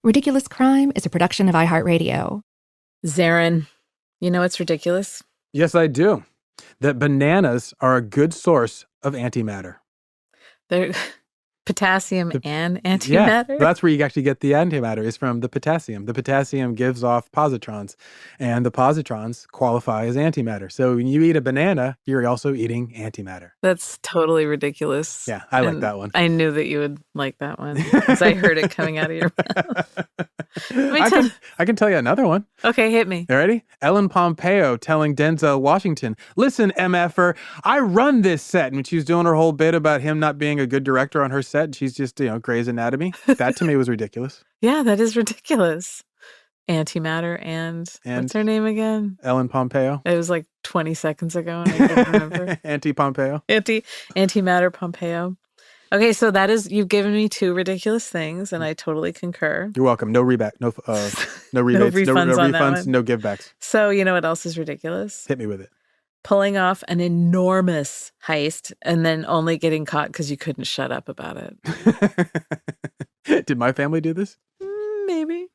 Ridiculous Crime is a production of iHeartRadio. Zaron, you know what's ridiculous? Yes, I do. That bananas are a good source of antimatter. They're potassium and antimatter? Yeah, that's where you actually get the antimatter, is from the potassium. The potassium gives off positrons, and the positrons qualify as antimatter. So when you eat a banana, you're also eating antimatter. That's totally ridiculous. Yeah, I like that one. I knew that you would like that one because I heard it coming out of your mouth. I can tell you another one. Okay, hit me. You ready? Ellen Pompeo telling Denzel Washington, "Listen, MFer, I run this set." And she's doing her whole bit about him not being a good director on her set. And she's just, Grey's Anatomy. That to me was ridiculous. Yeah, that is ridiculous. Antimatter and what's her name again? Ellen Pompeo. It was like 20 seconds ago and I can't remember. Anti-Pompeo. Antimatter Pompeo. Okay, so you've given me two ridiculous things, and I totally concur. You're welcome. No reback, no rebates, no refunds, no givebacks. So you know what else is ridiculous? Hit me with it. Pulling off an enormous heist and then only getting caught because you couldn't shut up about it. Did my family do this? Maybe.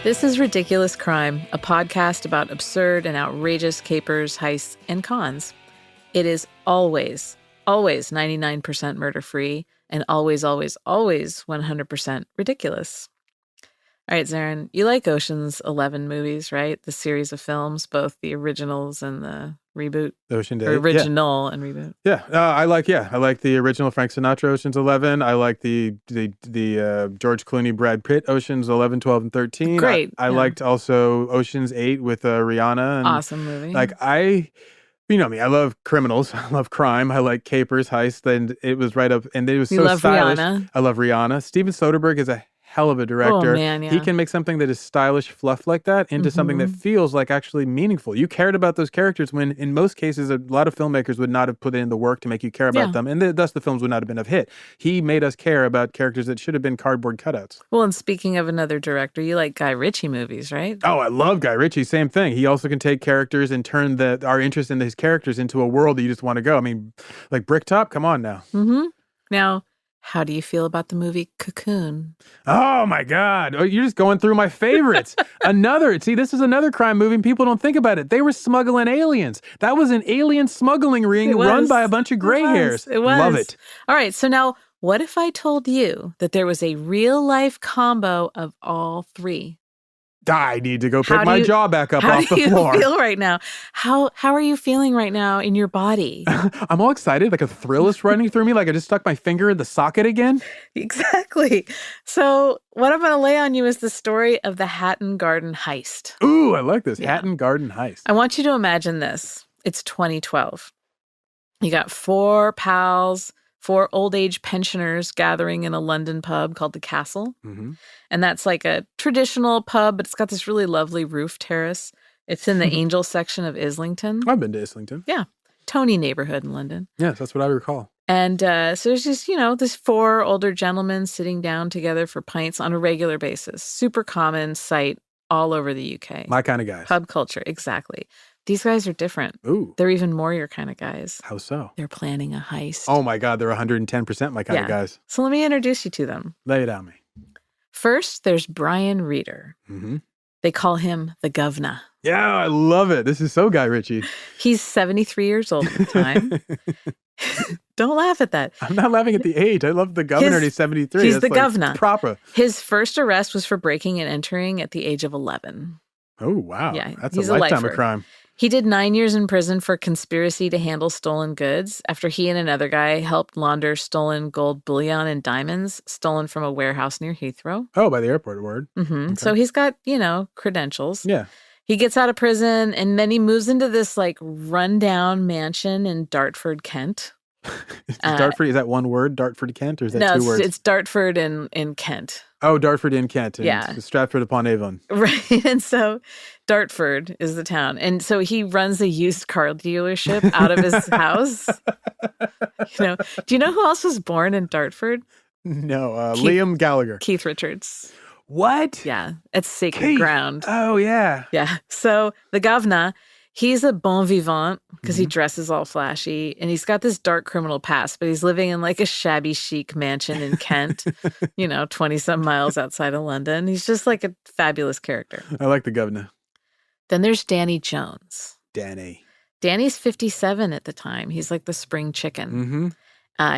This is Ridiculous Crime, a podcast about absurd and outrageous capers, heists, and cons. It is always 99% murder-free and always 100% ridiculous. All right, Zaron, you like Ocean's 11 movies, right? The series of films, both the originals and the reboot. Ocean Day. Original and reboot. Yeah, I like the original Frank Sinatra Ocean's 11. I like the George Clooney, Brad Pitt Ocean's 11, 12, and 13. Great. I liked also Ocean's 8 with Rihanna. And awesome movie. You know me, I love criminals. I love crime. I like capers, heists. And it was right up, and it was so stylish. Rihanna. I love Rihanna. Steven Soderbergh is a hell of a director. Oh, man, yeah. He can make something that is stylish fluff like that into something that feels like actually meaningful. You cared about those characters when in most cases a lot of filmmakers would not have put in the work to make you care about them, and thus the films would not have been a hit. He made us care about characters that should have been cardboard cutouts. Well, and speaking of another director, you like Guy Ritchie movies, right? Oh, I love Guy Ritchie. Same thing. He also can take characters and turn our interest in his characters into a world that you just want to go. I mean, like Bricktop, come on now. Now, how do you feel about the movie Cocoon? Oh, my God. Oh, you're just going through my favorites. This is another crime movie and people don't think about it. They were smuggling aliens. That was an alien smuggling ring run by a bunch of gray hairs. It was. Love it. All right. So now, what if I told you that there was a real-life combo of all three? I need to go pick my jaw back up off the floor. How do you feel right now? How are you feeling right now in your body? I'm all excited, like a thrill is running through me, like I just stuck my finger in the socket again. Exactly. So what I'm going to lay on you is the story of the Hatton Garden Heist. Ooh, I like this. Yeah. Hatton Garden Heist. I want you to imagine this. It's 2012. You got four old age pensioners gathering in a London pub called the Castle. And that's like a traditional pub, but it's got this really lovely roof terrace. It's in the Angel section of Islington. I've been to Islington. Yeah. Tony neighborhood in London. Yes, that's what I recall. And so there's just, this four older gentlemen sitting down together for pints on a regular basis. Super common sight all over the UK. My kind of guys. Pub culture, exactly. These guys are different. Ooh. They're even more your kind of guys. How so? They're planning a heist. Oh my God, they're 110% my kind of guys. So let me introduce you to them. Lay it on me. First, there's Brian Reeder. They call him the Governor. Yeah, I love it. This is so Guy Ritchie. He's 73 years old at the time. Don't laugh at that. I'm not laughing at the age. I love the Governor and he's 73. He's the Governor. Proper. His first arrest was for breaking and entering at the age of 11. Oh, wow. Yeah, that's he's a lifetime lifer. of crime. He did 9 years in prison for conspiracy to handle stolen goods after he and another guy helped launder stolen gold bullion and diamonds stolen from a warehouse near Heathrow. Oh, by the airport, word. Okay. So he's got, credentials. Yeah. He gets out of prison and then he moves into this rundown mansion in Dartford, Kent. Dartford, is that one word, Dartford, Kent, or is that two words? It's Dartford in Kent. Oh, Dartford in Kent. And Yeah. Stratford-upon-Avon. Right. And so Dartford is the town. And so he runs a used car dealership out of his house. Do you know who else was born in Dartford? No, Liam Gallagher. Keith Richards. What? Yeah. It's sacred ground. Oh, yeah. Yeah. So the governor, he's a bon vivant because he dresses all flashy and he's got this dark criminal past, but he's living in like a shabby chic mansion in Kent, 20-some miles outside of London. He's just like a fabulous character. I like the governor. Then there's Danny Jones. Danny's 57 at the time. He's like the spring chicken.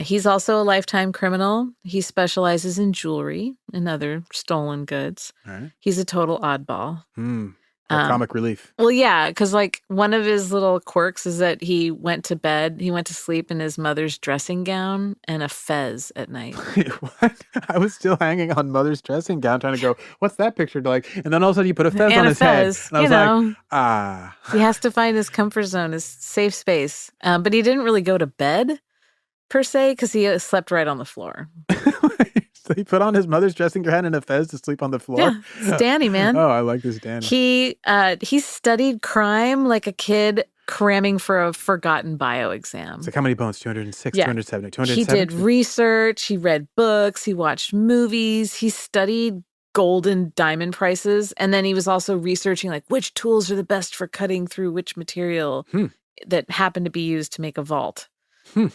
He's also a lifetime criminal. He specializes in jewelry and other stolen goods. Right. He's a total oddball. Comic relief. Well, yeah, because like one of his little quirks is that he went to sleep in his mother's dressing gown and a fez at night. Wait, what? I was still hanging on mother's dressing gown trying to go, what's that picture like? And then all of a sudden you put a fez on his head. And I was like, He has to find his comfort zone, his safe space. But he didn't really go to bed per se because he slept right on the floor. So he put on his mother's dressing gown and a fez to sleep on the floor? Yeah, it's Danny, man. Oh, I like this Danny. He studied crime like a kid cramming for a forgotten bio exam. It's like how many bones? 206, 270, 270? He did research. He read books. He watched movies. He studied gold and diamond prices. And then he was also researching like which tools are the best for cutting through which material that happened to be used to make a vault.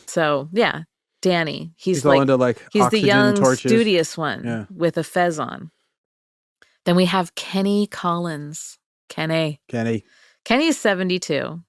So, yeah. Danny. He's all into like he's the young, torches. studious one with a fez on. Then we have Kenny Collins. Kenny's 72.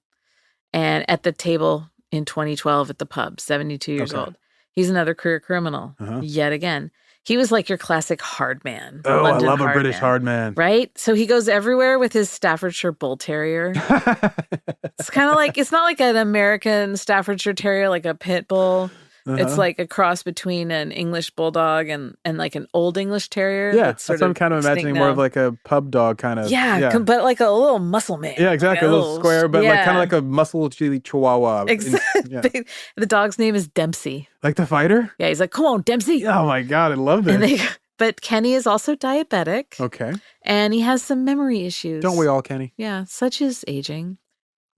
And at the table in 2012 at the pub, 72 years old. He's another career criminal yet again. He was like your classic hard man. Oh, London I love a British hard man. Right? So he goes everywhere with his Staffordshire Bull Terrier. It's kind of like, it's not like an American Staffordshire Terrier, like a pit bull. It's like a cross between an English bulldog and like an old English terrier. Yeah, that's what I'm kind of imagining, more of like a pub dog kind of. Yeah, but like a little muscle man. Yeah, exactly. A little square, but like kind of like a muscle chili chihuahua. Exactly. The dog's name is Dempsey. Like the fighter? Yeah, he's like, come on, Dempsey. Oh my God, I love this. But Kenny is also diabetic. Okay. And he has some memory issues. Don't we all, Kenny? Yeah, such as aging.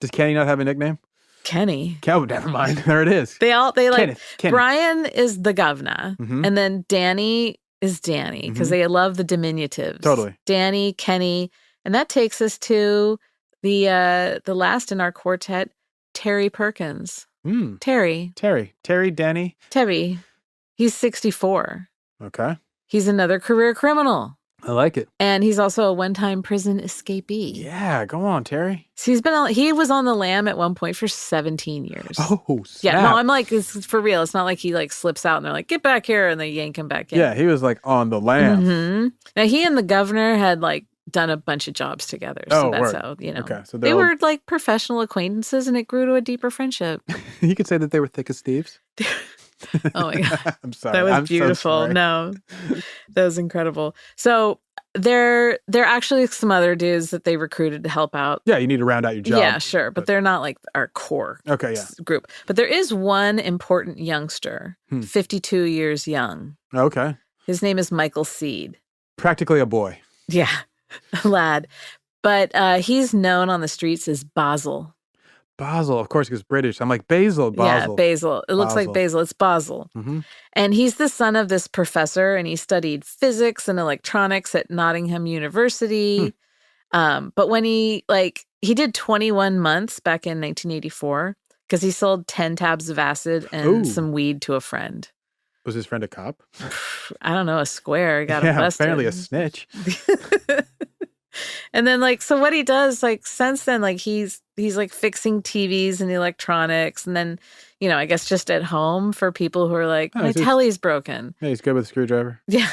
Does Kenny not have a nickname? Kenny. Oh, never mind. There it is. They like Kenny. Brian is the governor, and then Danny is Danny because they love the diminutives. Totally. Danny, Kenny, and that takes us to the last in our quartet, Terry Perkins. Terry, Danny. Terry. He's 64. Okay. He's another career criminal. I like it. And he's also a one-time prison escapee. Yeah, go on, Terry. So he was on the lam at one point for 17 years. Oh, snap. Yeah, no, I'm like, it's for real. It's not like he like slips out and they're like, get back here, and they yank him back in. Yeah, he was like on the lam. Now he and the governor had like done a bunch of jobs together. So that's how, Okay, so they were like professional acquaintances, and it grew to a deeper friendship. You could say that they were thick as thieves. Oh my God. I'm sorry. That was beautiful. So no, that was incredible. So there are actually some other dudes that they recruited to help out. Yeah, you need to round out your job. Yeah, sure. But they're not like our core group. But there is one important youngster, 52 years young. Okay. His name is Michael Seed. Practically a boy. Yeah, a lad. But he's known on the streets as Basil. Basil, of course, because British. I'm like, Basil. Yeah, Basil. It looks like Basil. It's Basil. And he's the son of this professor, and he studied physics and electronics at Nottingham University. But when he did 21 months back in 1984 because he sold 10 tabs of acid and some weed to a friend. Was his friend a cop? I don't know, a square. He got him busted. Apparently a snitch. And then so what he does since then, he's like fixing TVs and electronics, and then I guess just at home for people who are like, my telly's broken. Yeah, he's good with a screwdriver. Yeah.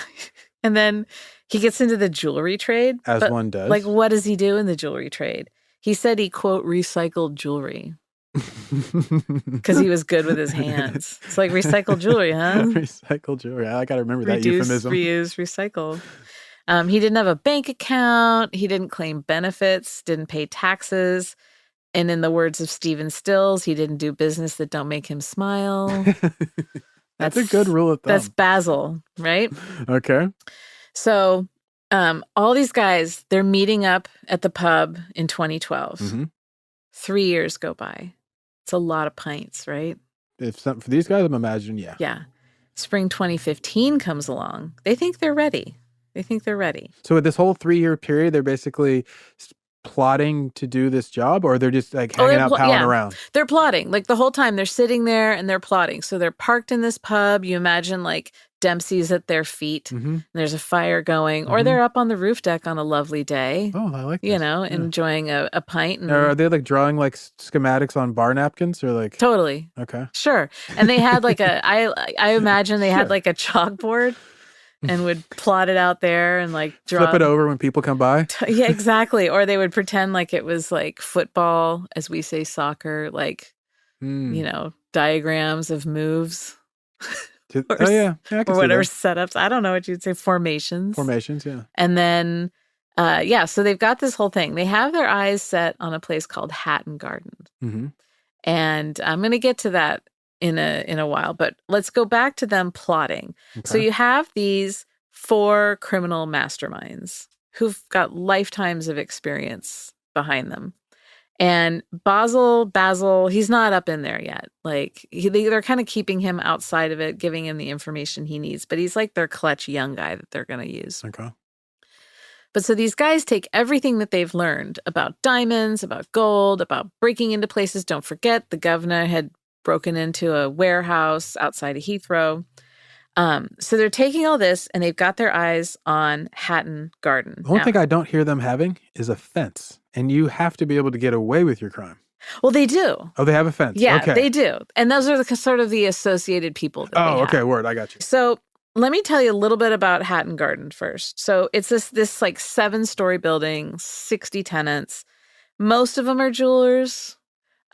And then he gets into the jewelry trade. As one does. What does he do in the jewelry trade? He said he, quote, recycled jewelry. Because he was good with his hands. It's like recycled jewelry, huh? Recycled jewelry. I got to remember that euphemism. Reuse, recycle. He didn't have a bank account. He didn't claim benefits, didn't pay taxes. And in the words of Stephen Stills, he didn't do business that don't make him smile. That's a good rule of thumb. That's Basil, right? Okay. So all these guys, they're meeting up at the pub in 2012. Mm-hmm. 3 years go by. It's a lot of pints, right? If something for these guys, I'm imagining, yeah. Yeah. Spring 2015 comes along. They think they're ready. So with this whole 3-year period, they're basically plotting to do this job, or they're just like hanging out, palling around? They're plotting. Like the whole time they're sitting there and they're plotting. So they're parked in this pub. You imagine like Dempsey's at their feet. Mm-hmm. And there's a fire going, or they're up on the roof deck on a lovely day. Oh, I like this. Enjoying a pint. And... Are they like drawing like schematics on bar napkins or like? Totally. Okay. Sure. And they had like I imagine they had like a chalkboard and would plot it out there and like draw. Flip it over when people come by. Yeah, exactly. Or they would pretend like it was like football, as we say soccer, like, diagrams of moves. Or whatever setups. I don't know what you'd say. Formations, yeah. And then, so they've got this whole thing. They have their eyes set on a place called Hatton Garden. Mm-hmm. And I'm going to get to that in a while, but let's go back to them plotting. Okay. So you have these 4 criminal masterminds who've got lifetimes of experience behind them. And Basil, he's not up in there yet. Like they're kind of keeping him outside of it, giving him the information he needs, but he's like their clutch young guy that they're going to use. Okay. But so these guys take everything that they've learned about diamonds, about gold, about breaking into places. Don't forget, the governor had broken into a warehouse outside of Heathrow. So they're taking all this and they've got their eyes on Hatton Garden. The one thing I don't hear them having is a fence. And you have to be able to get away with your crime. Well, they do. Oh, they have a fence. Yeah, okay. They do. And those are sort of the associated people that they have. Okay, word. I got you. So let me tell you a little bit about Hatton Garden first. So it's this like 7-story building, 60 tenants. Most of them are jewelers.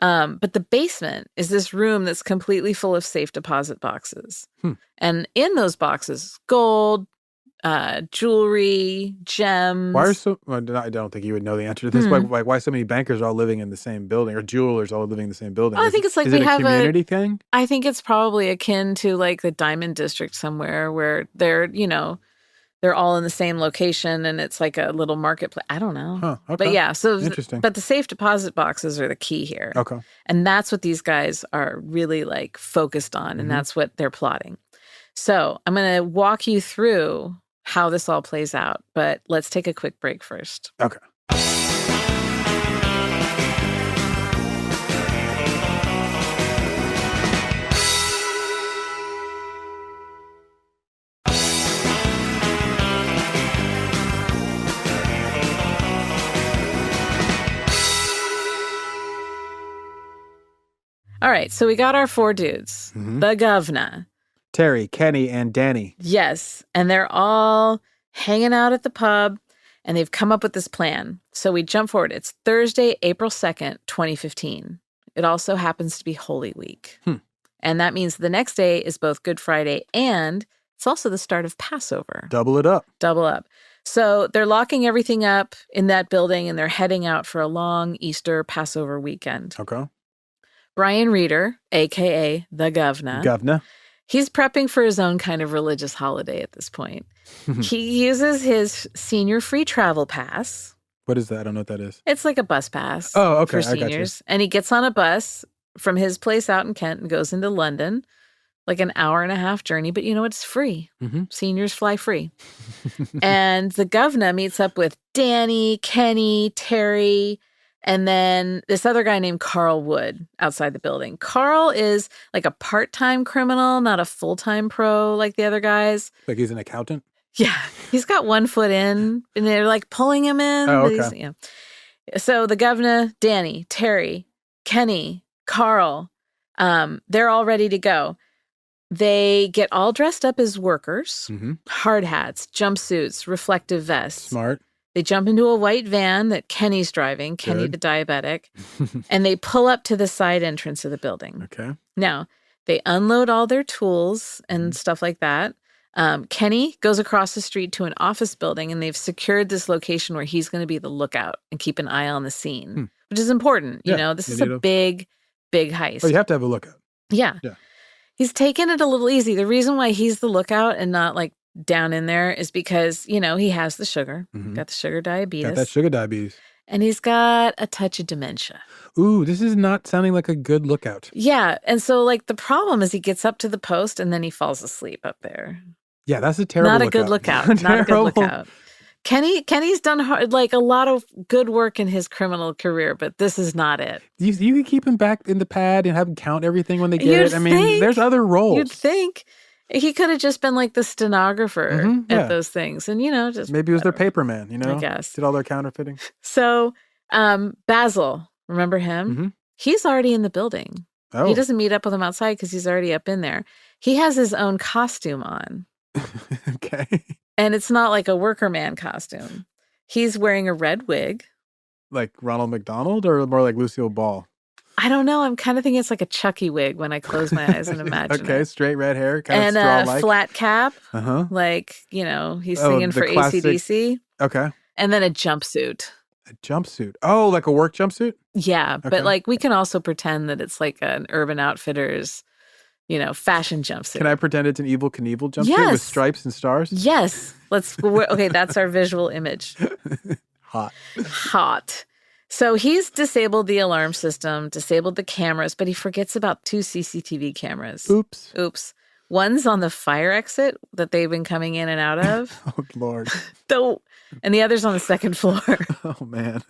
But the basement is this room that's completely full of safe deposit boxes. And in those boxes, gold, jewelry, gems. I don't think you would know the answer to this. Why so many bankers are all living in the same building, or jewelers all living in the same building? I think it's like is we it a have community thing? I think it's probably akin to like the Diamond District somewhere where they're all in the same location and it's like a little marketplace. I don't know. Huh, okay. But yeah, so interesting. But the safe deposit boxes are the key here. Okay. And that's what these guys are really like focused on, and that's what they're plotting. So I'm going to walk you through how this all plays out, but let's take a quick break first. Okay. All right, so we got our 4 dudes. The governor, Terry, Kenny, and Danny. Yes, and they're all hanging out at the pub, and they've come up with this plan. So we jump forward. It's Thursday, April 2nd, 2015. It also happens to be Holy Week. And that means the next day is both Good Friday and it's also the start of Passover. Double it up. Double up. So they're locking everything up in that building, and they're heading out for a long Easter Passover weekend. Okay. Brian Reeder, a.k.a. the governor. He's prepping for his own kind of religious holiday at this point. He uses his senior free travel pass. What is that? I don't know what that is. It's like a bus pass for seniors. And he gets on a bus from his place out in Kent and goes into London, like an hour-and-a-half journey. But it's free. Seniors fly free. And the governor meets up with Danny, Kenny, Terry, and then this other guy named Carl Wood outside the building. Carl is like a part-time criminal, not a full-time pro like the other guys. Like he's an accountant? Yeah. He's got one foot in, and they're like pulling him in. Oh, okay. So the governor, Danny, Terry, Kenny, Carl, they're all ready to go. They get all dressed up as workers, hard hats, jumpsuits, reflective vests. Smart. They jump into a white van that Kenny's driving, Kenny the diabetic, and they pull up to the side entrance of the building. Okay. Now, they unload all their tools and stuff like that. Kenny goes across the street to an office building, and they've secured this location where he's going to be the lookout and keep an eye on the scene, which is important. This is a big, big heist. Oh, you have to have a lookout. Yeah. He's taken it a little easy. The reason why he's the lookout and not like down in there is because, he has the sugar, got the sugar diabetes. Got that sugar diabetes. And he's got a touch of dementia. Ooh, this is not sounding like a good lookout. Yeah. And so, the problem is he gets up to the post and then he falls asleep up there. Yeah, that's a terrible Not a lookout. good lookout. Not a good lookout. Kenny's done a lot of good work in his criminal career, but this is not it. You can keep him back in the pad and have him count everything when they get it. I mean, there's other roles. You'd think. He could have just been the stenographer at those things. And, just... Maybe he was their paper man, I guess. Did all their counterfeiting. So, Basil, remember him? Mm-hmm. He's already in the building. Oh. He doesn't meet up with him outside because he's already up in there. He has his own costume on. Okay. And it's not like a worker man costume. He's wearing a red wig. Like Ronald McDonald or more like Lucille Ball? I don't know. I'm kind of thinking it's like a Chucky wig when I close my eyes and imagine Okay, it. Straight red hair, kind of straw-like. And a flat cap. Uh-huh. He's singing for classic... AC/DC. Okay. And then a jumpsuit. A jumpsuit. Oh, like a work jumpsuit? Yeah, okay. But we can also pretend that it's like an Urban Outfitters, fashion jumpsuit. Can I pretend it's an Evel Knievel jumpsuit with stripes and stars? Yes. Okay, that's our visual image. Hot. So he's disabled the alarm system, disabled the cameras, but he forgets about 2 CCTV cameras. Oops. One's on the fire exit that they've been coming in and out of. Oh, Lord. And the other's on the second floor. Oh, man.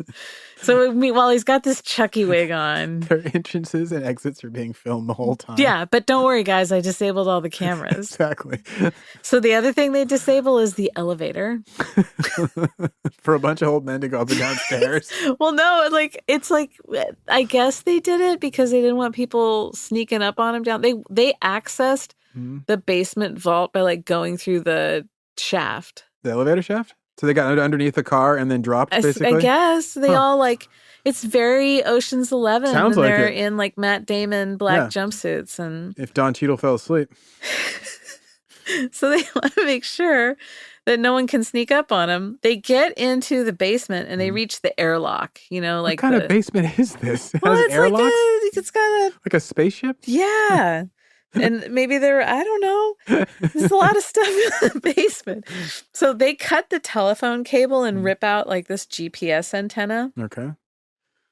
So while he's got this Chucky wig on. Their entrances and exits are being filmed the whole time. Yeah, but don't worry, guys. I disabled all the cameras. Exactly. So the other thing they disable is the elevator. For a bunch of old men to go up and down stairs. Well, no, I guess they did it because they didn't want people sneaking up on him down. They accessed the basement vault by going through the shaft. The elevator shaft? So they got underneath the car and then dropped, basically? I guess. They all it's very Ocean's 11. Sounds and like they're it. in Matt Damon black jumpsuits. And if Don Cheadle fell asleep. So they want to make sure that no one can sneak up on them. They get into the basement and they reach the airlock, What kind of basement is this? It has airlocks? It's got like a spaceship? Yeah. And maybe I don't know. There's a lot of stuff in the basement. So they cut the telephone cable and rip out this GPS antenna. Okay.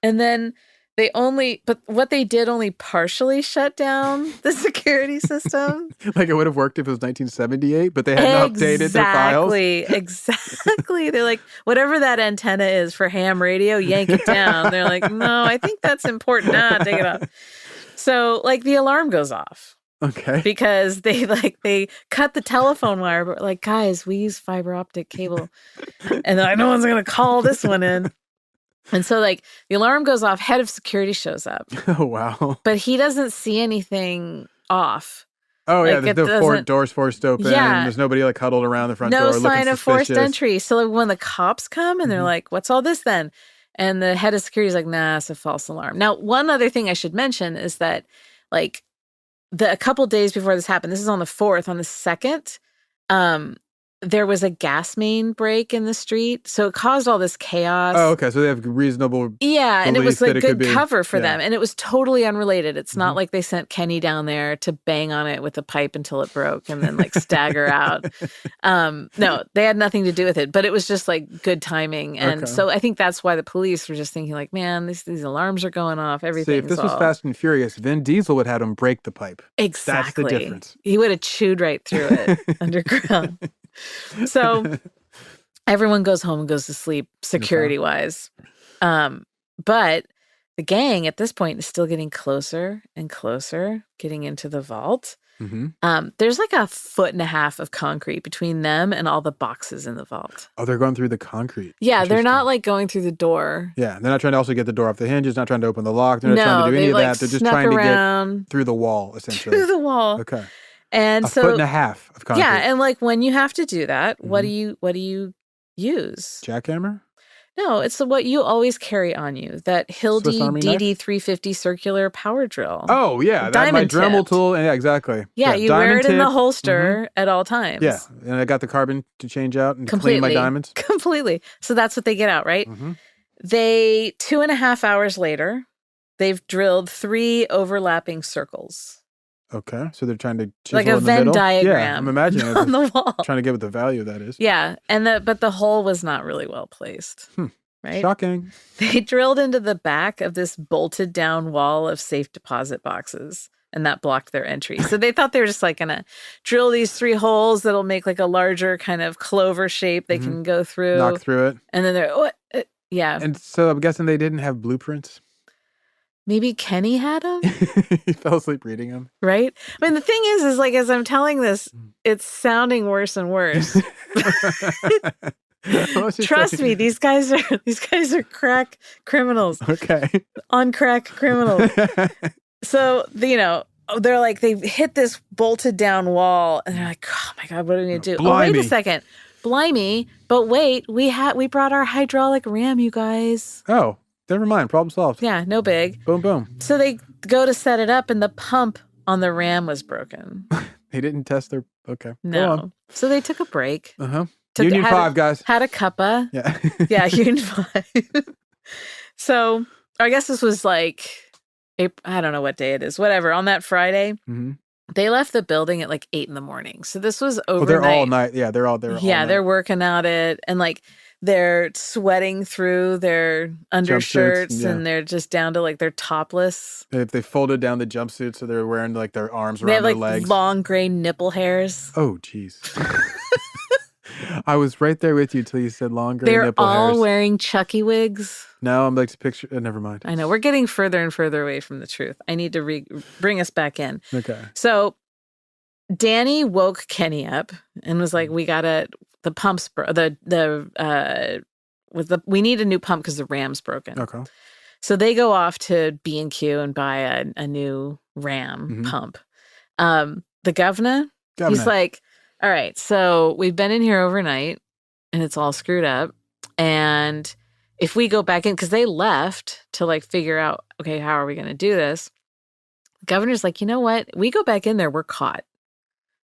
And then but what they did only partially shut down the security system. Like it would have worked if it was 1978, but they hadn't updated their files. Exactly. They're like, whatever that antenna is for ham radio, yank it down. They're like, no, I think that's important. Nah, take it off. So the alarm goes off. Okay. Because they cut the telephone wire, but guys, we use fiber optic cable. And they're like, no one's going to call this one in. And so the alarm goes off, head of security shows up. Oh, wow. But he doesn't see anything off. Oh, yeah, there's no doors forced open. Yeah. There's nobody huddled around the front door looking No sign of forced suspicious. entry. So when the cops come and they're like, what's all this then? And the head of security is like, nah, it's a false alarm. Now, one other thing I should mention is that a couple days before this happened, this is on the 4th, on the 2nd, there was a gas main break in the street. So it caused all this chaos. Oh, okay. So they have reasonable and it was good cover for them. Yeah. And it was totally unrelated. It's not like they sent Kenny down there to bang on it with a pipe until it broke and then stagger out. No, they had nothing to do with it. But it was just good timing. And so I think that's why the police were just thinking man, these alarms are going off. Everything. See, if this was Fast and Furious, Vin Diesel would have him break the pipe. Exactly. That's the difference. He would have chewed right through it underground. So everyone goes home and goes to sleep security-wise. But the gang at this point is still getting closer and closer, getting into the vault. Mm-hmm. There's 1.5 foot of concrete between them and all the boxes in the vault. Oh, they're going through the concrete. Yeah, they're not going through the door. Yeah, they're not trying to also get the door off the hinges, not trying to open the lock. They're not trying to do any of that. They're just trying to get through the wall, essentially. Through the wall. Okay. And 1.5 foot of concrete. Yeah, and when you have to do that, what do you use? Jackhammer? No, it's what you always carry on you. That Hildy DD350 circular power drill. Oh, yeah. That's my Dremel tool. Yeah, exactly. Yeah, you wear it in the holster at all times. Yeah, and I got the carbon to change out and clean my diamonds. Completely. So that's what they get out, right? Mm-hmm. 2.5 hours later, they've drilled 3 overlapping circles. Okay, so they're trying to chisel like a in the Venn middle? diagram. Yeah, I'm imagining it. On the wall. Trying to get what the value of that is. Yeah, but the hole was not really well placed. Right? Shocking. They drilled into the back of this bolted down wall of safe deposit boxes, and that blocked their entry. So they thought they were just like going to drill these 3 holes that'll make like a larger kind of clover shape they can go through. Knock through it. And then they're, yeah. And so I'm guessing they didn't have blueprints. Maybe Kenny had them? He fell asleep reading them. Right? I mean, the thing is like, as I'm telling this, it's sounding worse and worse. Trust me, these guys are crack criminals. Okay. On crack criminals. So, they're like, they hit this bolted down wall and they're like, oh my God, what do we need to do? Blimey. Oh, wait a second. Blimey. But wait, we brought our hydraulic ram, you guys. Oh, never mind. Problem solved. Yeah, no big. Boom, boom. So they go to set it up and the pump on the ram was broken. They didn't test their, okay. No. So they took a break. Uh-huh. Union 5, guys. Had a cuppa. Yeah. Yeah, Union 5. So I guess this was like, I don't know what day it is. Whatever. On that Friday, they left the building at like 8 a.m. So this was overnight. Oh, they're all night. Yeah, they're all there. Yeah, they're working at it. And like they're sweating through their undershirts and they're just down to like they're topless. They folded down the jumpsuit so they're wearing like their arms around they have their like legs. Long gray nipple hairs. Oh, jeez. I was right there with you till you said long gray nipple hairs. They're all wearing Chucky wigs. No, I'm like to picture. Never mind. I know. We're getting further and further away from the truth. I need to bring us back in. Okay. So Danny woke Kenny up and was like, "We gotta the pumps. We need a new pump because the ram's broken." Okay. So they go off to B&Q and buy a new ram pump. The governor, he's like, all right, so we've been in here overnight and it's all screwed up. And if we go back in, because they left to like figure out, okay, how are we going to do this? The governor's like, you know what? We go back in there, we're caught.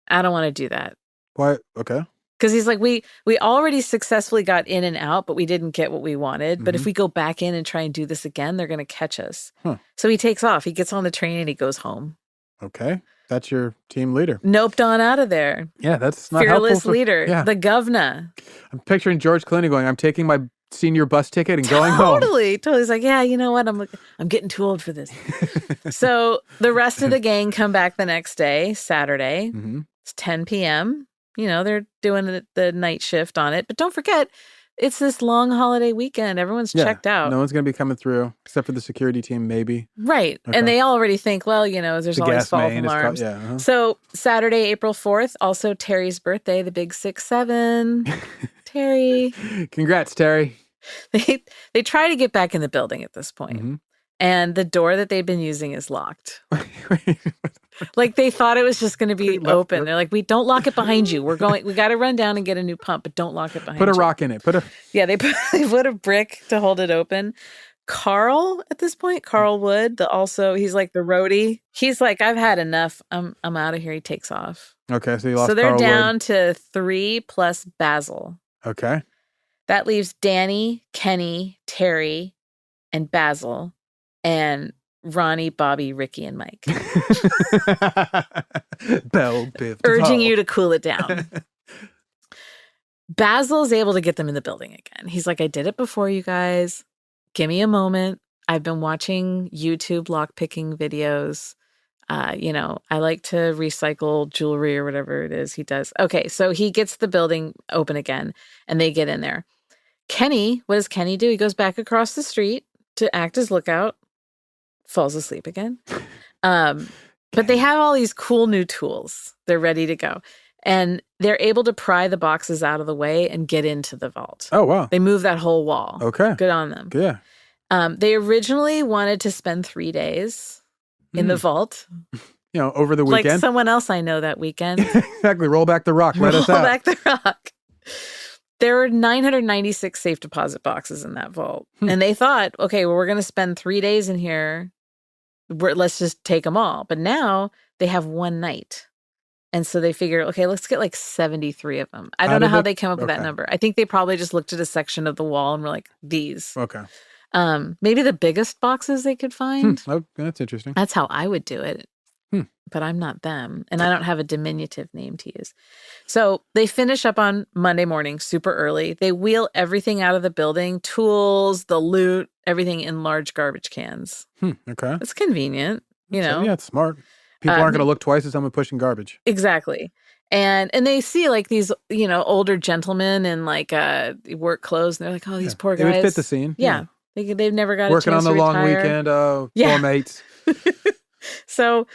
I don't want to do that. Why? Okay. Because he's like, we already successfully got in and out, but we didn't get what we wanted. But if we go back in and try and do this again, they're going to catch us. Huh. So he takes off. He gets on the train and he goes home. Okay. That's your team leader. Noped on out of there. Yeah, that's not fearless helpful leader. The governor. I'm picturing George Clooney going, I'm taking my senior bus ticket and going home. Totally. He's like, yeah, you know what? I'm getting too old for this. So the rest of the gang come back the next day, Saturday. It's 10 p.m. They're doing the night shift on it. But don't forget, it's this long holiday weekend. Everyone's checked out. No one's going to be coming through, except for the security team, maybe. Right. Okay. And they already think, well, there's always false alarms. So Saturday, April 4th, also Terry's birthday, the big 6'7". Terry. Congrats, Terry. They try to get back in the building at this point. And the door that they've been using is locked. Like they thought it was just going to be open. They're like, we don't lock it behind you. We got to run down and get a new pump, but don't lock it behind you. Put a rock in it. Yeah, they put a brick to hold it open. Carl at this point, Carl Wood, he's like the roadie. He's like, I've had enough. I'm out of here. He takes off. Okay, so you lost. So they're Carl down Wood. to 3 plus Basil. Okay. That leaves Danny, Kenny, Terry, and Basil, and Ronnie, Bobby, Ricky, and Mike. Bell, biv, urging you to cool it down. Basil's able to get them in the building again. He's like, I did it before, you guys. Give me a moment. I've been watching YouTube lockpicking videos. I like to recycle jewelry or whatever it is he does. Okay, so he gets the building open again, and they get in there. Kenny, what does Kenny do? He goes back across the street to act as lookout, falls asleep again. But they have all these cool new tools. They're ready to go. And they're able to pry the boxes out of the way and get into the vault. Oh, wow. They move that whole wall. Okay. Good on them. Yeah. They originally wanted to spend 3 days in the vault. Over the weekend. Like someone else I know that weekend. Exactly. Roll back the rock. Let us out. Roll back the rock. There were 996 safe deposit boxes in that vault. And they thought, okay, well, we're going to spend 3 days in here. Let's just take them all. But now they have one night. And so they figure, okay, let's get like 73 of them. I don't know how they came up with that number. I think they probably just looked at a section of the wall and were like, these. Okay. Maybe the biggest boxes they could find. Oh, that's interesting. That's how I would do it. but I'm not them. And I don't have a diminutive name to use. So they finish up on Monday morning super early. They wheel everything out of the building, tools, the loot, everything in large garbage cans. Okay. It's convenient, know. Yeah, it's smart. People aren't going to look twice at someone pushing garbage. Exactly. And they see like these, older gentlemen in like work clothes. And they're like, oh, these poor guys. They would fit the scene. Yeah. They've never got working a chance on the to long retire. weekend. Poor mates. So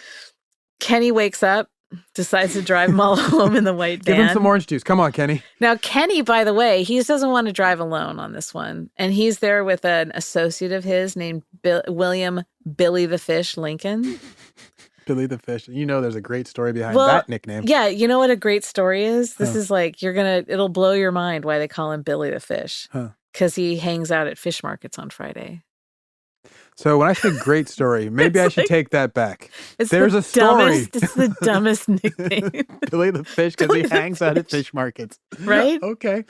Kenny wakes up, decides to drive them all home in the white van. Give him some orange juice. Come on, Kenny. Now, Kenny, by the way, he doesn't want to drive alone on this one. And he's there with an associate of his named William Billy the Fish Lincoln. Billy the Fish. There's a great story behind that nickname. Yeah, you know what a great story is? This is like, it'll blow your mind why they call him Billy the Fish. Because he hangs out at fish markets on Friday. So when I say great story, maybe I should take that back. There's a story. It's the dumbest nickname. Billy the Fish, because he hangs out at fish markets. Right? Okay.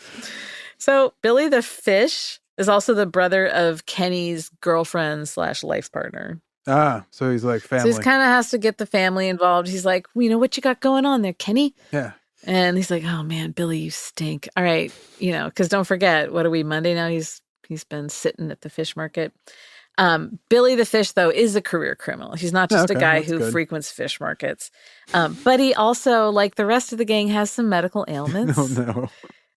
So Billy the Fish is also the brother of Kenny's girlfriend / life partner. So he's like family. So he kind of has to get the family involved. He's like, what you got going on there, Kenny? Yeah. And he's like, oh man, Billy, you stink. All right, because don't forget, what are we, Monday now? He's been sitting at the fish market. Billy the Fish, though, is a career criminal. He's not just a guy who frequents fish markets. But he also, like the rest of the gang, has some medical ailments. Oh,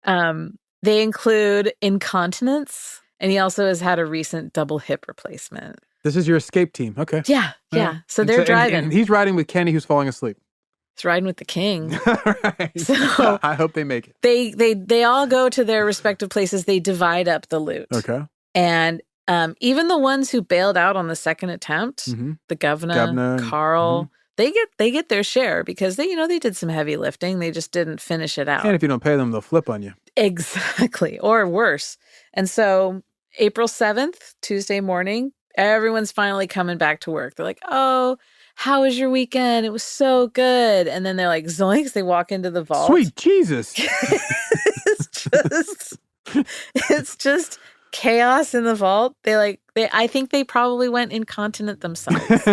no. They include incontinence, and he also has had a recent double hip replacement. This is your escape team. Okay. Yeah. So they're driving. And he's riding with Kenny, who's falling asleep. He's riding with the king. Right. So I hope they make it. They all go to their respective places. They divide up the loot. Okay. And even the ones who bailed out on the second attempt, the governor, Carl, they get their share because they did some heavy lifting. They just didn't finish it out. And if you don't pay them, they'll flip on you. Exactly. Or worse. And so April 7th, Tuesday morning, everyone's finally coming back to work. They're like, oh, how was your weekend? It was so good. And then they're like, zoinks, they walk into the vault. Sweet Jesus. It's just chaos in the vault. I think they probably went incontinent themselves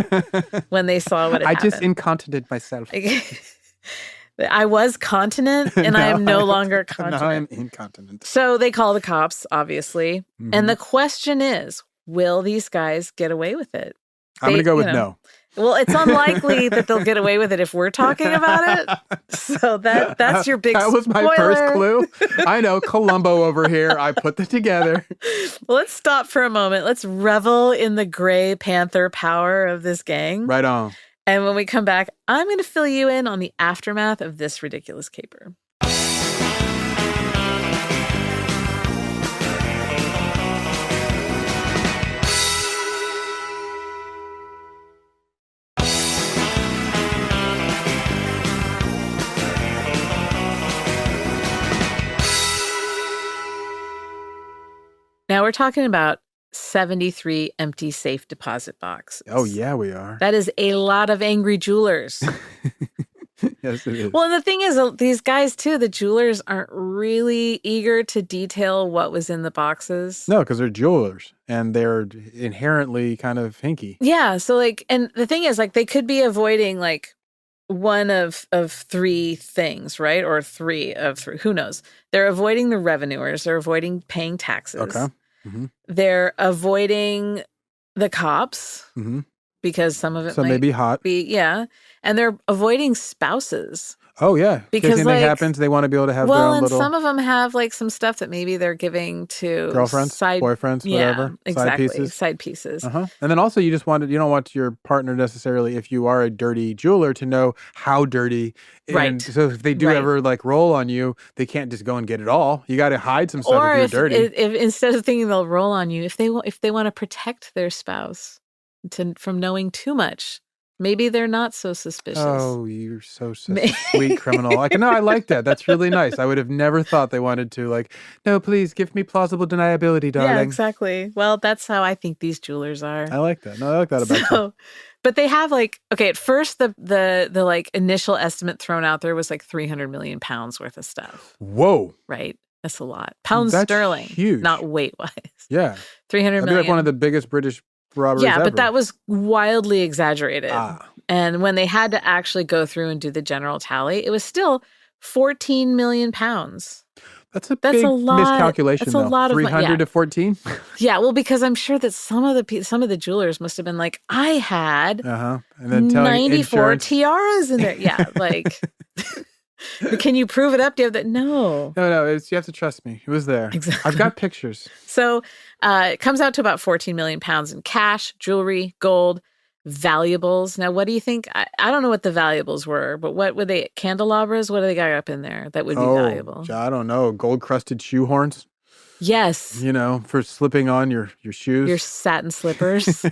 when they saw what had happened. I just incontinent myself. I was continent and I am no longer continent. Now I'm incontinent. So they call the cops, obviously. And the question is, will these guys get away with it? I'm going to go with no. Well, it's unlikely that they'll get away with it if we're talking about it. So that's your big spoiler. That was my first clue. I know, Columbo over here. I put them together. Well, let's stop for a moment. Let's revel in the Gray Panther power of this gang. Right on. And when we come back, I'm going to fill you in on the aftermath of this ridiculous caper. Now we're talking about 73 empty safe deposit boxes. Oh, yeah, we are. That is a lot of angry jewelers. Yes, it is. Well, and the thing is, these guys, too, the jewelers aren't really eager to detail what was in the boxes. No, because they're jewelers, and they're inherently kind of hinky. Yeah, so, and the thing is, they could be avoiding, one of three things, right? Or three of three. Who knows? They're avoiding the revenuers. They're avoiding paying taxes. Okay. They're avoiding the cops because some of it may be hot. And they're avoiding spouses. Oh, yeah. Because anything happens, they want to be able to have their own little... some of them have some stuff that maybe they're giving to... Girlfriends, boyfriends, whatever. Exactly. Side pieces. And then also you don't want your partner necessarily, if you are a dirty jeweler, to know how dirty. And so if they do ever roll on you, they can't just go and get it all. You got to hide some stuff if you're dirty. If instead of thinking they'll roll on you, if they want to protect their spouse from knowing too much, maybe they're not so suspicious. Oh, you're so sweet criminal. I like that. That's really nice. I would have never thought they wanted to no, please give me plausible deniability, darling. Yeah, exactly. Well, that's how I think these jewelers are. I like that. No, I like that about you. But they have at first the initial estimate thrown out there was 300 million pounds worth of stuff. Whoa. Right. That's a lot. Pounds That's sterling. Huge. Not weight-wise. Yeah. 300 million. One of the biggest British robberies ever. But that was wildly exaggerated. And when they had to actually go through and do the general tally, it was still 14 million pounds. That's a big miscalculation, that's though. A lot 300 to 14? Yeah, well, because I'm sure that some of the jewelers must have been like, I had and then 94 tiaras in there. Yeah, like, can you prove it up? Do you have that? No. No, you have to trust me. It was there. Exactly. I've got pictures. So it comes out to about 14 million pounds in cash, jewelry, gold, valuables. Now, what do you think? I don't know what the valuables were, but what were they? Candelabras? What do they got up in there that would be valuable? I don't know. Gold-crusted shoe horns? Yes. For slipping on your shoes. Your satin slippers.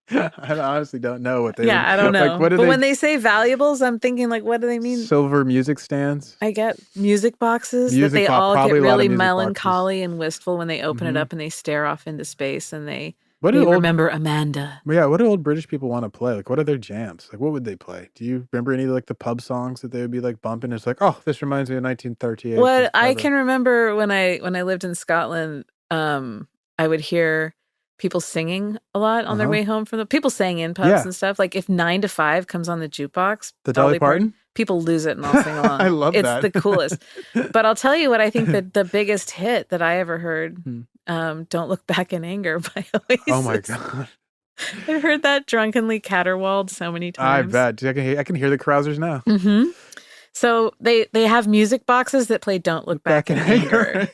I honestly don't know what they Yeah, I don't know. Like, when they say valuables, I'm thinking, like, what do they mean? Silver music stands? I get music boxes that they all get really melancholy and wistful when they open it up and they stare off into space and they remember Amanda. Yeah, what do old British people want to play? Like, what are their jams? Like, what would they play? Do you remember any of, like, the pub songs that they would be, like, bumping? It's like, oh, this reminds me of 1938. What I can remember when I lived in Scotland, I would hear people singing a lot on their way home from people sang in pubs and stuff. Like if 9 to 5 comes on the jukebox, the Dolly Parton, people lose it and all sing along. I love that. It's the coolest. But I'll tell you what I think that the biggest hit that I ever heard, Don't Look Back in Anger by Oasis. Oh my God. I've heard that drunkenly caterwauled so many times. I bet. I can hear the carousers now. Mm-hmm. So they have music boxes that play Don't Look Back in Anger.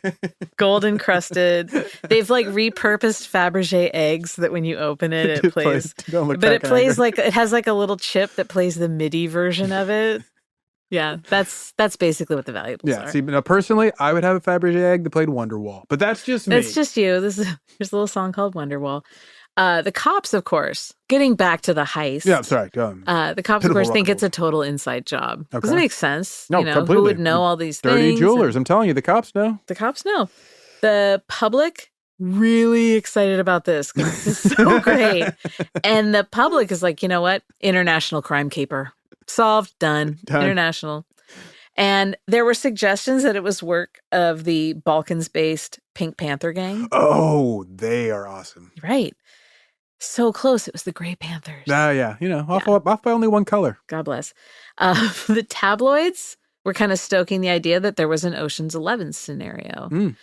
Gold encrusted. They've like repurposed Fabergé eggs that when you open it plays. Don't Look but Back it plays like it has like a little chip that plays the MIDI version of it. Yeah, that's basically what the valuables are. See, personally, I would have a Fabergé egg that played Wonderwall, but that's just me. It's just you. Here's a little song called Wonderwall. The cops, of course, getting back to the heist. Yeah, sorry. Go on. The cops, of course, think it's a total inside job. Okay. Does it make sense? No, completely. Who would know all these dirty things? Jewelers. I'm telling you, the cops know. The cops know. The public, really excited about this because this is so great. And the public is like, you know what? International crime caper. Solved, done. International. And there were suggestions that it was work of the Balkans-based Pink Panther gang. Oh, they are awesome. Right. So close. It was the Grey Panthers. Yeah. Off by only one color. God bless. The tabloids were kind of stoking the idea that there was an Ocean's 11 scenario.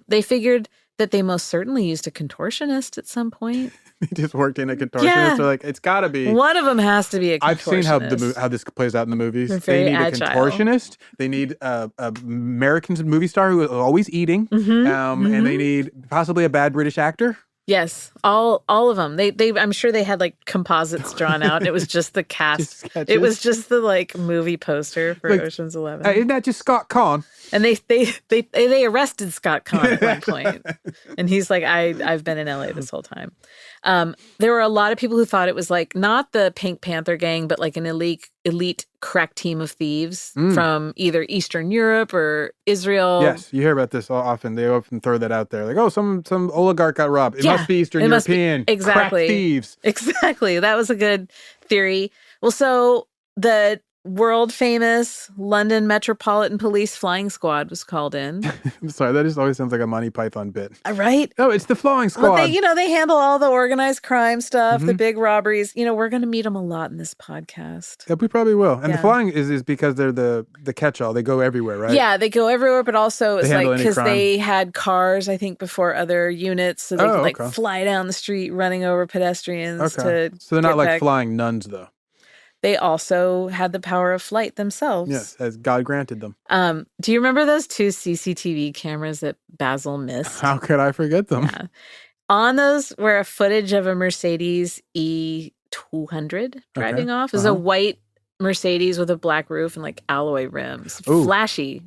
They figured that they most certainly used a contortionist at some point. They just worked in a contortionist. Yeah. They're like, it's got to be. One of them has to be a contortionist. I've seen how this plays out in the movies. They need agile. A contortionist. They need a American movie star who is always eating. And they need possibly a bad British actor. Yes, all of them. They I'm sure they had like composites drawn out. And it was just the cast. It was just the like movie poster for like, Ocean's 11. Isn't that just Scott Conn? And they arrested Scott Conn at one point, and he's like, I've been in LA this whole time. There were a lot of people who thought it was like not the Pink Panther gang, but like an elite crack team of thieves from either Eastern Europe or Israel. Yes, you hear about this often. They often throw that out there, like, oh, some oligarch got robbed. It must be Eastern European. Exactly. Crack thieves. Exactly. That was a good theory. Well, so the world famous London Metropolitan Police Flying Squad was called in. I'm sorry, that just always sounds like a Monty Python bit. Right? No, it's the Flying Squad. Well, they handle all the organized crime stuff, the big robberies. We're going to meet them a lot in this podcast. Yeah, we probably will. And the flying is because they're the catch-all. They go everywhere, right? Yeah, they go everywhere, but also it's like because crime. they had cars, I think, before other units, so they could fly down the street running over pedestrians. So they're not like flying nuns, though. They also had the power of flight themselves. Yes, as God granted them. Do you remember those 2 CCTV cameras that Basil missed? How could I forget them? Yeah. On those were a footage of a Mercedes E200 driving off. It was a white Mercedes with a black roof and like alloy rims. Ooh. Flashy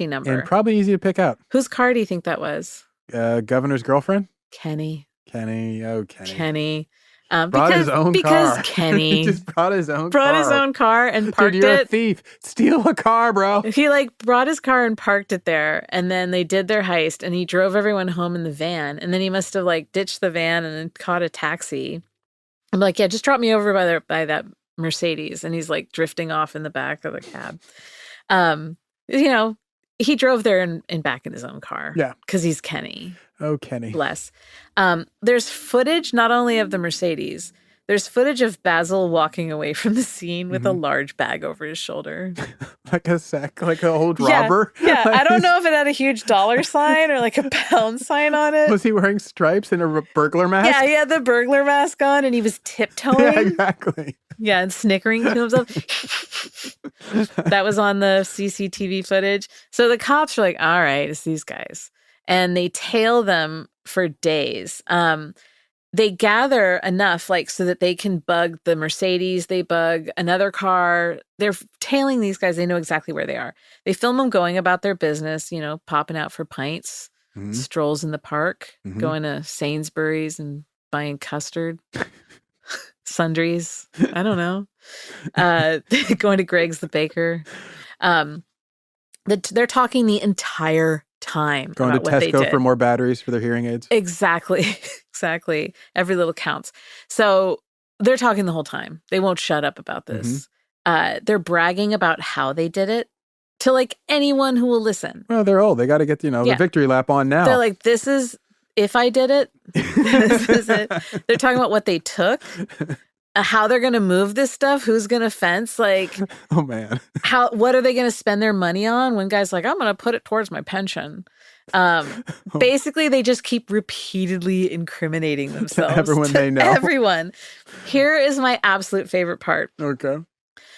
number. And probably easy to pick out. Whose car do you think that was? Governor's girlfriend? Kenny. Kenny. Brought his own car. Kenny he just brought his own car and parked it. Dude, you're a thief. Steal a car, bro. He brought his car and parked it there, and then they did their heist, and he drove everyone home in the van, and then he must have ditched the van and then caught a taxi. I'm like, yeah, just drop me over by that Mercedes, and he's drifting off in the back of the cab. He drove there and back in his own car. Yeah, because he's Kenny. Oh, Kenny. Bless. There's footage not only of the Mercedes, There's footage of Basil walking away from the scene with a large bag over his shoulder. Like a sack, like an old robber. Yeah, Like I don't know if it had a huge dollar sign or like a pound sign on it. Was he wearing stripes and a burglar mask? Yeah, he had the burglar mask on and he was tiptoeing. Yeah, exactly. Yeah, and snickering to himself. That was on the CCTV footage. So the cops are like, all right, it's these guys. And they tail them for days. They gather enough, like, so that they can bug the Mercedes. They bug another car. They're tailing these guys. They know exactly where they are. They film them going about their business, you know, popping out for pints, strolls in the park, going to Sainsbury's and buying custard, sundries. I don't know. Going to Greg's the baker. They're talking the entire time. Going to Tesco for more batteries for their hearing aids. Exactly. Exactly. Every little counts. So they're talking the whole time. They won't shut up about this. They're bragging about how they did it to like anyone who will listen. Well, they're old. They got to get, the victory lap on now. They're like, this is, if I did it, this is it. They're talking about what they took, how they're going to move this stuff, who's going to fence, like, oh man, what are they going to spend their money on? When guys like, I'm going to put it towards my pension. Basically, they just keep repeatedly incriminating themselves. Everyone they know. Everyone. Here is my absolute favorite part. Okay.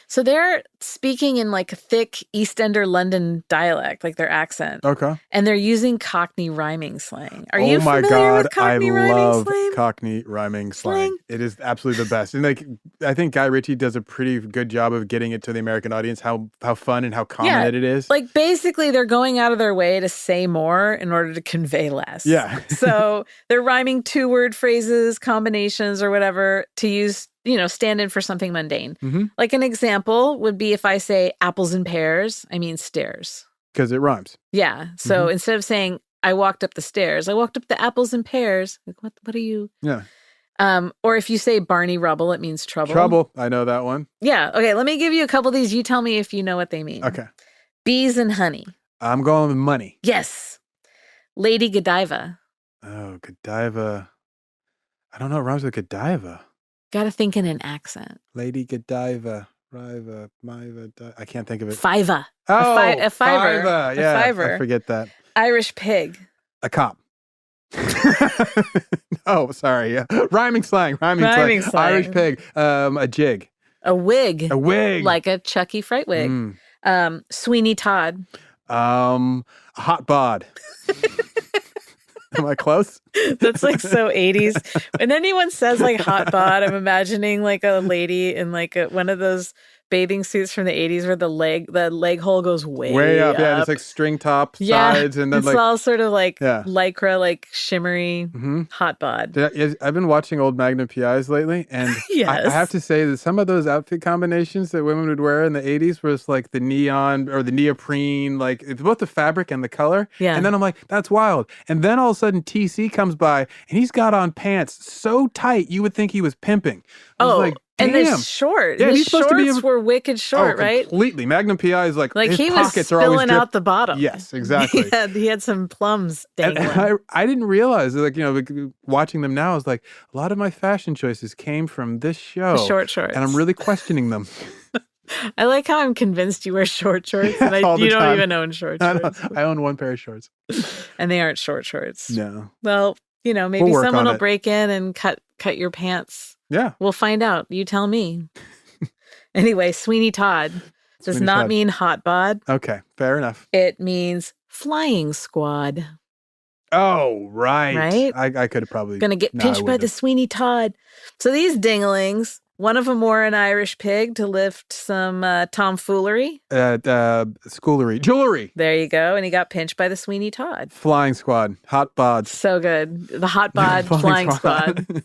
So they're speaking in like a thick East Ender London dialect, like their accent. Okay. And they're using Cockney rhyming slang. Are you familiar with Cockney rhyming slang? I love Cockney rhyming slang. It is absolutely the best. And like, I think Guy Ritchie does a pretty good job of getting it to the American audience, how fun and how common it is. Like basically they're going out of their way to say more in order to convey less. Yeah. So they're rhyming 2-word phrases, combinations or whatever to use, stand in for something mundane. Like an example would be if I say apples and pears, I mean stairs. Because it rhymes. Yeah. So instead of saying I walked up the stairs, I walked up the apples and pears. Like, what are you? Yeah. Or if you say Barney Rubble, it means trouble. Trouble. I know that one. Yeah. Okay. Let me give you a couple of these. You tell me if you know what they mean. Okay. Bees and honey. I'm going with money. Yes. Lady Godiva. Oh, Godiva. I don't know. It rhymes with Godiva. Got to think in an accent. Lady Godiva. Riva, Miva, I can't think of it. Fiver. Oh, a fiver. Yeah, a fiver. I forget that. Irish pig. A cop. Oh, sorry. Yeah. Rhyming slang. Slang. Irish pig. A jig. A wig. A wig. Like a Chucky Fright wig. Sweeney Todd. A hot bod. Am I close? That's like so 80s. When anyone says like hot bod, I'm imagining like a lady in like one of those bathing suits from the 80s where the leg hole goes way up. Yeah, and it's like string top sides, and then it's like all sort of like lycra, like shimmery hot bod. I've been watching old Magnum PIs lately, and I have to say that some of those outfit combinations that women would wear in the 80s was like the neon or the neoprene, like it's both the fabric and the color. Yeah. And then I'm like, that's wild. And then all of a sudden TC comes by and he's got on pants so tight you would think he was pimping. I was like, damn. And the short. Yeah, the he's supposed shorts to be were wicked short, right? Completely. Magnum PI is like his he was pockets are always spilling out the bottom. Yes, exactly. He had some plums dangling. And I didn't realize, like, watching them now, I was like, a lot of my fashion choices came from this show. The short shorts. And I'm really questioning them. I like how I'm convinced you wear short shorts and you don't even own short shorts. I own one pair of shorts. And they aren't short shorts. No. Well, maybe someone will break in and cut your pants. Yeah. We'll find out. You tell me. Anyway, Sweeney Todd does not mean hot bod. Okay, fair enough. It means flying squad. Oh, right. Right? I could have probably... Gonna get pinched by the Sweeney Todd. So these dinglings, one of them wore an Irish pig to lift some tomfoolery. Schoolery. Jewelry. There you go. And he got pinched by the Sweeney Todd. Flying squad. Hot bods. So good. The hot bod flying squad.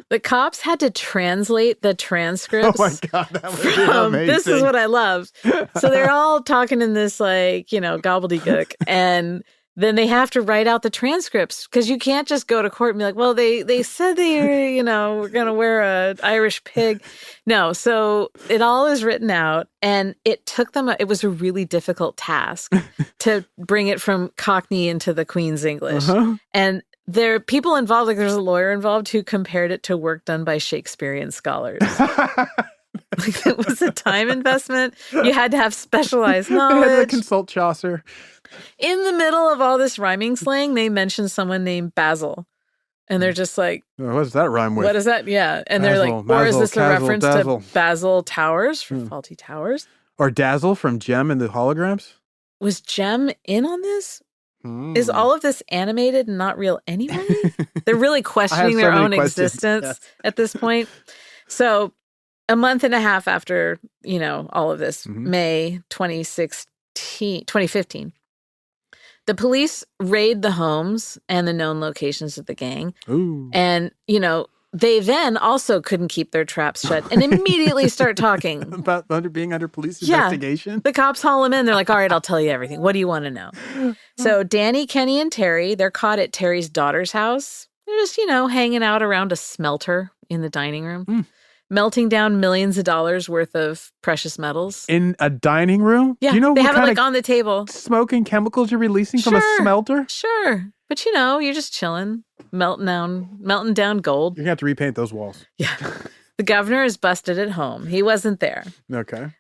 The cops had to translate the transcripts. Oh my God, that was amazing. This is what I love. So they're all talking in this gobbledygook, and then they have to write out the transcripts because you can't just go to court and be like, well, they said they were going to wear a Irish pig. No, so it all is written out, and it took them, it was a really difficult task to bring it from Cockney into the Queen's English. And there are people involved, like there's a lawyer involved who compared it to work done by Shakespearean scholars. Like it was a time investment. You had to have specialized knowledge. They had to consult Chaucer. In the middle of all this rhyming slang, they mentioned someone named Basil. And they're just like, what does that rhyme with? What is that? Yeah. And Basil, they're like, or is this a reference dazzle. to Basil Towers from Faulty Towers? Or Dazzle from Gem and the Holograms? Was Gem in on this? Is all of this animated and not real anyway? They're really questioning their own existence at this point. So a month and a half after, all of this, May 2015, the police raid the homes and the known locations of the gang. Ooh. And, they then also couldn't keep their traps shut and immediately start talking. About being under police investigation? The cops haul them in. They're like, all right, I'll tell you everything. What do you want to know? So Danny, Kenny, and Terry, they're caught at Terry's daughter's house. They're just, hanging out around a smelter in the dining room. Melting down millions of dollars worth of precious metals. In a dining room? Yeah, Do you know they what have it kind of on the table. Smoke and chemicals you're releasing from a smelter? Sure. But you're just chilling, melting down gold. You're going to have to repaint those walls. Yeah. The governor is busted at home. He wasn't there. Okay.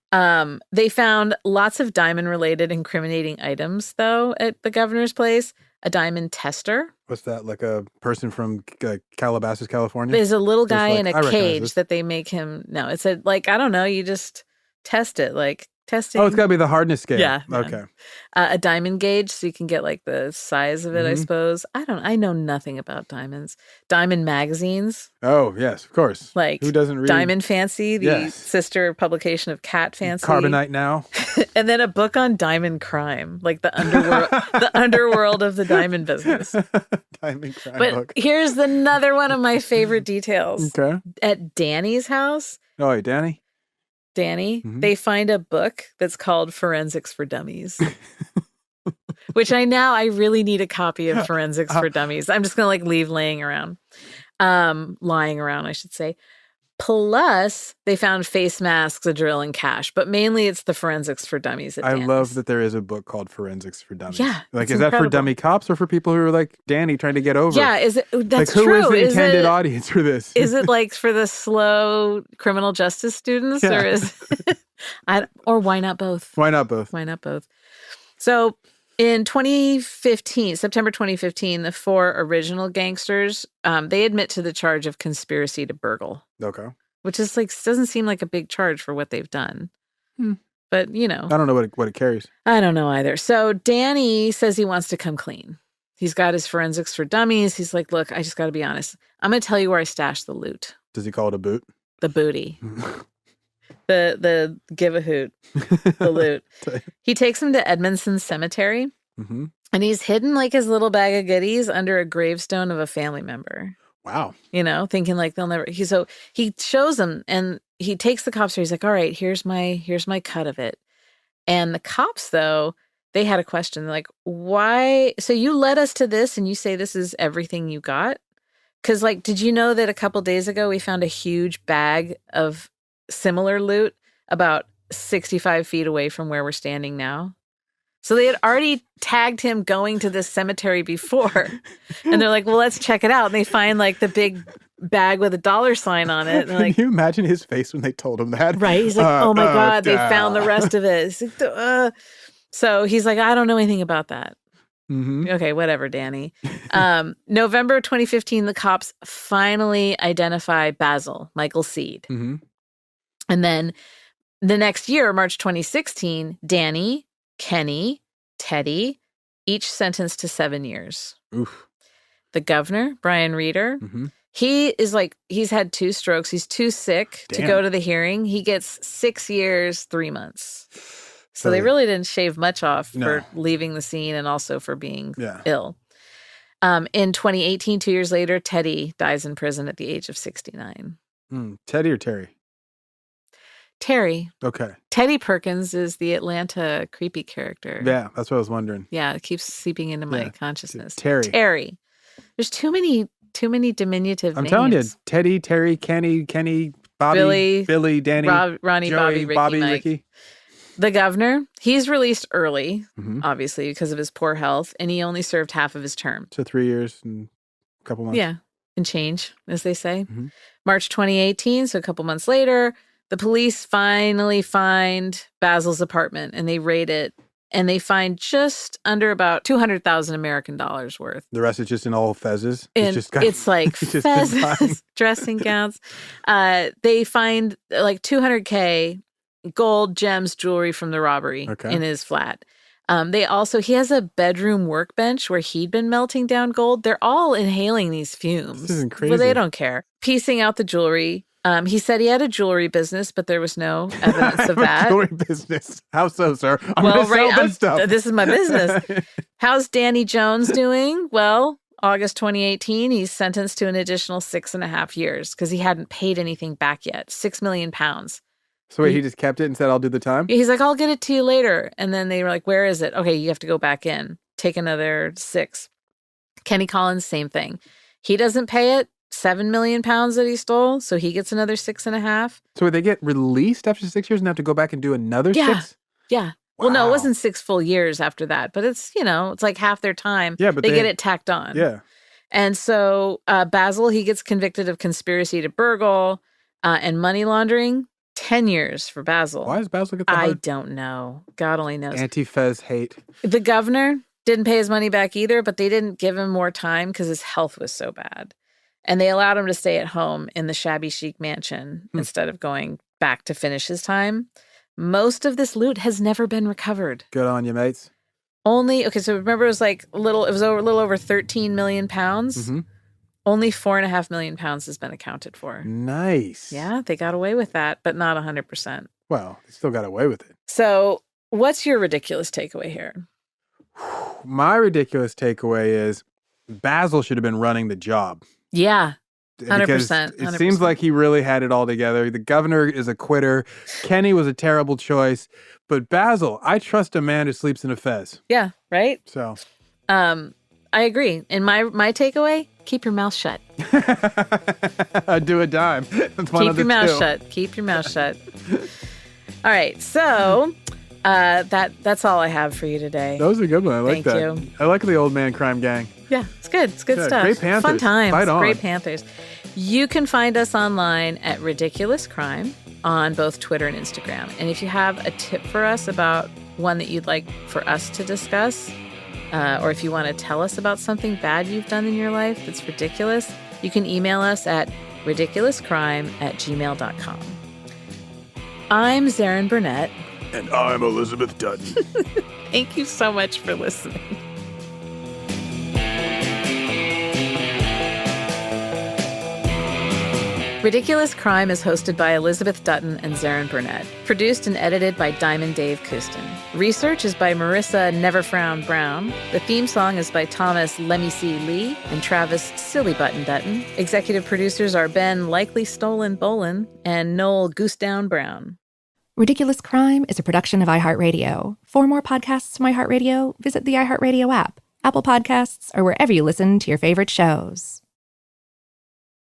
They found lots of diamond-related incriminating items, though, at the governor's place. A diamond tester. What's that, like a person from Calabasas, California? There's a little guy in a cage that they make him... No, it's I don't know, you just test it, like testing. Oh, it's got to be the hardness scale. Yeah. Okay. A diamond gauge, so you can get like the size of it, I suppose. I know nothing about diamonds. Diamond magazines. Oh, yes, of course. Like, who doesn't read? Diamond Fancy, the sister publication of Cat Fancy. Carbonite Now. And then a book on diamond crime, like the underworld, the underworld of the diamond business. Diamond crime book. Here's another one of my favorite details. Okay. At Danny's house. Oh, hey, Danny, they find a book that's called Forensics for Dummies. Which I really need a copy of Forensics for Dummies. I'm just going to leave lying around, I should say. Plus, they found face masks, a drill, and cash. But mainly it's the Forensics for Dummies at Danny's. I love that there is a book called Forensics for Dummies. Yeah. Is that for dummy cops or for people who are like Danny trying to get over? Yeah, that's true. Who is the intended audience for this? Is it for the slow criminal justice students? Yeah. Or is or why not both? Why not both? Why not both? So in September 2015, the 4 original gangsters, they admit to the charge of conspiracy to burgle. Okay. Which is doesn't seem like a big charge for what they've done. But, I don't know what it carries. I don't know either. So Danny says he wants to come clean. He's got his Forensics for Dummies. He's like, look, I just got to be honest. I'm going to tell you where I stashed the loot. Does he call it a boot? The booty. The give a hoot. The loot. He takes him to Edmondson Cemetery. And he's hidden his little bag of goodies under a gravestone of a family member. Wow. Thinking they'll never. He shows them, and he takes the cops. He's like, all right, here's my cut of it. And the cops, though, they had a question. They're like, why? So you led us to this, and you say this is everything you got? Because did you know that a couple days ago we found a huge bag of similar loot about 65 feet away from where we're standing now? So they had already tagged him going to this cemetery before. And they're like, well, let's check it out. And they find the big bag with a $sign on it. And Can you imagine his face when they told him that? Right. He's like, oh my God, they found the rest of it. So he's like, I don't know anything about that. Okay, whatever, Danny. November 2015, the cops finally identify Basil, Michael Seed. And then the next year, March 2016, Danny, Kenny, Teddy, each sentenced to 7 years. Oof. The governor, Brian Reeder, he's had 2 strokes. He's too sick to go to the hearing. He gets 6 years, 3 months. So they really didn't shave much off for leaving the scene and also for being ill. In 2018, 2 years later, Teddy dies in prison at the age of 69. Teddy or Terry? Terry. Okay. Teddy Perkins is the Atlanta creepy character. Yeah, that's what I was wondering. Yeah, it keeps seeping into my consciousness. Terry. There's too many diminutive names. I'm telling you, Teddy, Terry, Kenny, Bobby, Billy, Danny, Ronnie, Joey, Bobby, Mike. Ricky. The governor, he's released early, obviously, because of his poor health, and he only served half of his term. So 3 years and A couple months. Yeah. And change, as they say. Mm-hmm. March 2018, so a couple months later, the police finally find Basil's apartment and they raid it. And they find just under about 200,000 American dollars worth. The rest is just in all fezzes. And it's like fezzes, dressing gowns. They find like $200K gold, gems, jewelry from the robbery in his flat. He has a bedroom workbench where he'd been melting down gold. They're all inhaling these fumes. This isn't crazy. But they don't care. Piecing out the jewelry. He said he had a jewelry business, but there was no evidence of that. Jewelry business. How so, sir? Sell this stuff. This is my business. How's Danny Jones doing? Well, August 2018, he's sentenced to an additional 6.5 years because he hadn't paid anything back yet. 6 million pounds. So wait, he just kept it and said, I'll do the time? He's like, I'll get it to you later. And then they were like, where is it? Okay, you have to go back in. Take another 6. Kenny Collins, same thing. He doesn't pay it. 7 million pounds that he stole, so he gets another 6.5. So they get released after 6 years and have to go back and do another 6? Yeah. Wow. Well, no, it wasn't 6 full years after that, but it's, it's like half their time. Yeah, but they get it tacked on. Yeah. And so Basil, he gets convicted of conspiracy to burgle and money laundering. 10 years for Basil. Why does Basil get the hard? I don't know. God only knows. Anti-Fez hate. The governor didn't pay his money back either, but they didn't give him more time because his health was so bad. And they allowed him to stay at home in the shabby chic mansion instead of going back to finish his time. Most of this loot has never been recovered. Good on you, mates. So remember it was a little over 13 million pounds. Mm-hmm. Only 4.5 million pounds has been accounted for. Nice. Yeah, they got away with that, but not 100%. Well, they still got away with it. So what's your ridiculous takeaway here? My ridiculous takeaway is Basil should have been running the job. Yeah, 100%. Because it seems like he really had it all together. The governor is a quitter. Kenny was a terrible choice. But Basil, I trust a man who sleeps in a fez. Yeah, right? So. I agree. And my takeaway, keep your mouth shut. Do a dime. That's one Keep your mouth shut. Keep your mouth shut. All right. So that's all I have for you today. That was a good one. I like that. Thank you. I like the old man crime gang. Yeah, it's good. It's good stuff. Great Panthers. Fun times. Fight on. Great Panthers. You can find us online at Ridiculous Crime on both Twitter and Instagram. And if you have a tip for us about one that you'd like for us to discuss, or if you want to tell us about something bad you've done in your life that's ridiculous, you can email us at ridiculouscrime@gmail.com. I'm Zaron Burnett. And I'm Elizabeth Dutton. Thank you so much for listening. Ridiculous Crime is hosted by Elizabeth Dutton and Zaron Burnett. Produced and edited by Diamond Dave Kustin. Research is by Marissa Neverfrown Brown. The theme song is by Thomas Lemmy C. Lee and Travis Silly Button Dutton. Executive producers are Ben Likely Stolen Bolin and Noel Goosedown Brown. Ridiculous Crime is a production of iHeartRadio. For more podcasts from iHeartRadio, visit the iHeartRadio app, Apple Podcasts, or wherever you listen to your favorite shows.